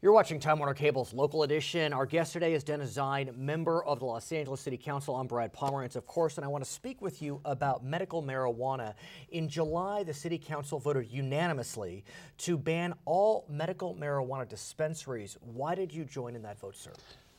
You're watching Time Warner Cable's Local Edition. Our guest today is Dennis Zine, member of the Los Angeles City Council. I'm Brad Pomerance, of course, and I want to speak with you about medical marijuana. In July, the City Council voted unanimously to ban all medical marijuana dispensaries. Why did you join in that vote, sir?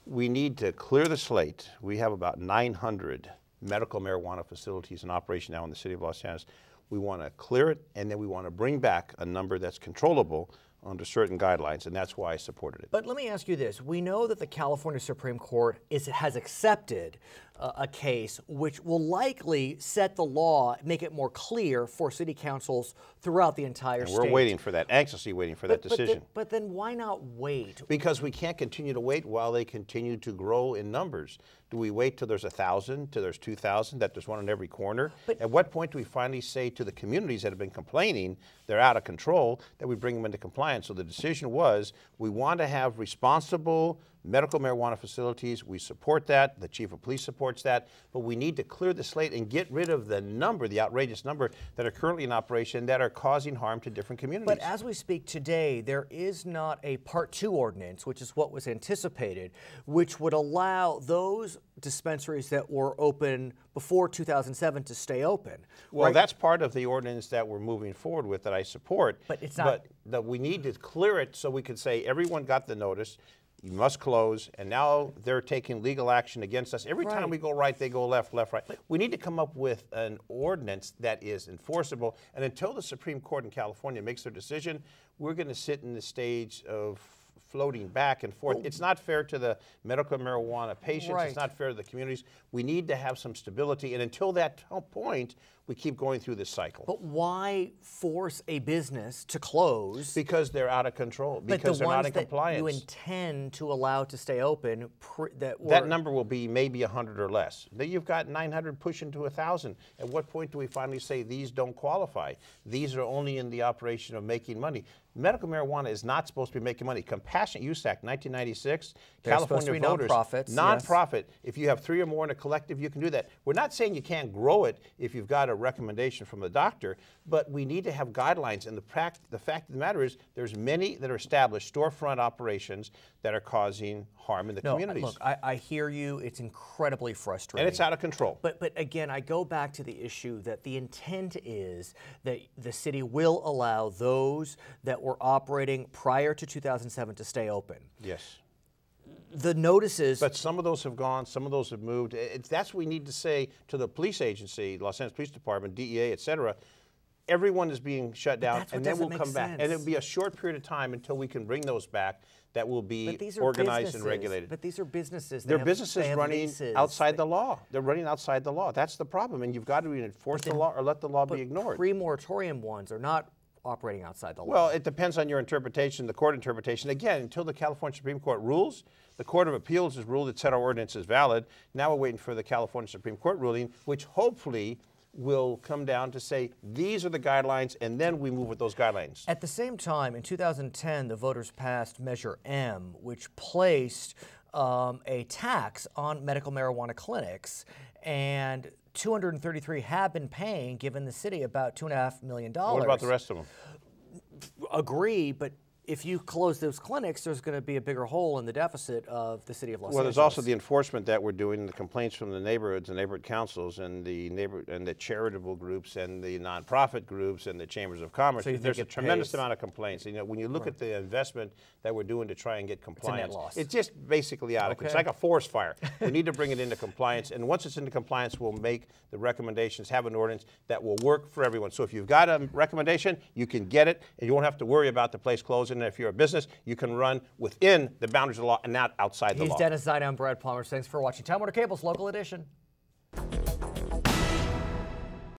We need to clear the slate. We have about 900 medical marijuana facilities in operation now in the city of Los Angeles. We want to clear it, and then we want to bring back a number that's controllable under certain guidelines, and that's why I supported it. But let me ask you this. We know that the California Supreme Court has accepted a case which will likely set the law, make it more clear for city councils throughout the entire state. We're waiting for that, anxiously waiting for that decision. But then why not wait? Because we can't continue to wait while they continue to grow in numbers. Do we wait till there's 1,000, till there's 2,000, that there's one on every corner? At what point do we finally say to the communities that have been complaining they're out of control that we bring them into compliance? So the decision was we want to have responsible medical marijuana facilities. We support that. The chief of police supports that. But we need to clear the slate and get rid of the number, the outrageous number that are currently in operation that are causing harm to different communities. But as we speak today, there is not a Part 2 ordinance, which is what was anticipated, which would allow those dispensaries that were open before 2007 to stay open. Well, that's part of the ordinance that we're moving forward with that I support. But it's not. But we need to clear it so we can say everyone got the notice. You must close, and now they're taking legal action against us. Every time we go right, they go left, left, right. We need to come up with an ordinance that is enforceable, and until the Supreme Court in California makes their decision, we're going to sit in the stage of floating back and forth. It's not fair to the medical marijuana patients. It's not fair to the communities. We need to have some stability, and until that point, we keep going through this cycle. But why force a business to close? Because they're out of control, because they're not in compliance. But the ones that you intend to allow to stay open, that number will be maybe 100 or less. Then you've got 900 pushing to 1,000. At what point do we finally say these don't qualify? These are only in the operation of making money. Medical marijuana is not supposed to be making money. Compassionate Use Act, 1996, California voters. Nonprofit. If you have 3 or more in a collective, you can do that. We're not saying you can't grow it if you've got a recommendation from the doctor, but we need to have guidelines. And the fact of the matter is there's many that are established storefront operations that are causing harm in the communities. Look, I hear you. It's incredibly frustrating. And it's out of control. But again, I go back to the issue that the intent is that the city will allow those that were operating prior to 2007 to stay open. Yes. The notices. But some of those have gone, some of those have moved. That's what we need to say to the police agency, Los Angeles Police Department, DEA, et cetera. Everyone is being shut down, and then we'll come back. And it'll be a short period of time until we can bring those back that will be organized and regulated. But these are businesses. They're businesses running outside the law. They're running outside the law. That's the problem, and you've got to enforce the law or let the law be ignored. Pre-moratorium ones are not operating outside the law. Well, it depends on your interpretation, the court interpretation. Again, until the California Supreme Court rules, the Court of Appeals has ruled it said our ordinance is valid. Now we're waiting for the California Supreme Court ruling, which hopefully will come down to say these are the guidelines, and then we move with those guidelines. At the same time, in 2010, the voters passed Measure M, which placed a tax on medical marijuana clinics, and 233 have been paying, given the city about $2.5 million. What about the rest of them? Agree, but if you close those clinics, there's going to be a bigger hole in the deficit of the city of Los Angeles. Well, there's also the enforcement that we're doing, the complaints from the neighborhoods, the neighborhood councils, and the charitable groups, and the nonprofit groups, and the chambers of commerce. So there's a tremendous amount of complaints. You know, when you look at the investment that we're doing to try and get compliance, it's a net loss. It's just basically out of control. It's like a forest fire. We need to bring it into compliance, and once it's into compliance, we'll make the recommendations, have an ordinance that will work for everyone. So if you've got a recommendation, you can get it, and you won't have to worry about the place closing. And if you're a business, you can run within the boundaries of the law and not outside the law. He's Dennis Zine. I'm Brad Palmer. Thanks for watching Time Warner Cable's Local Edition.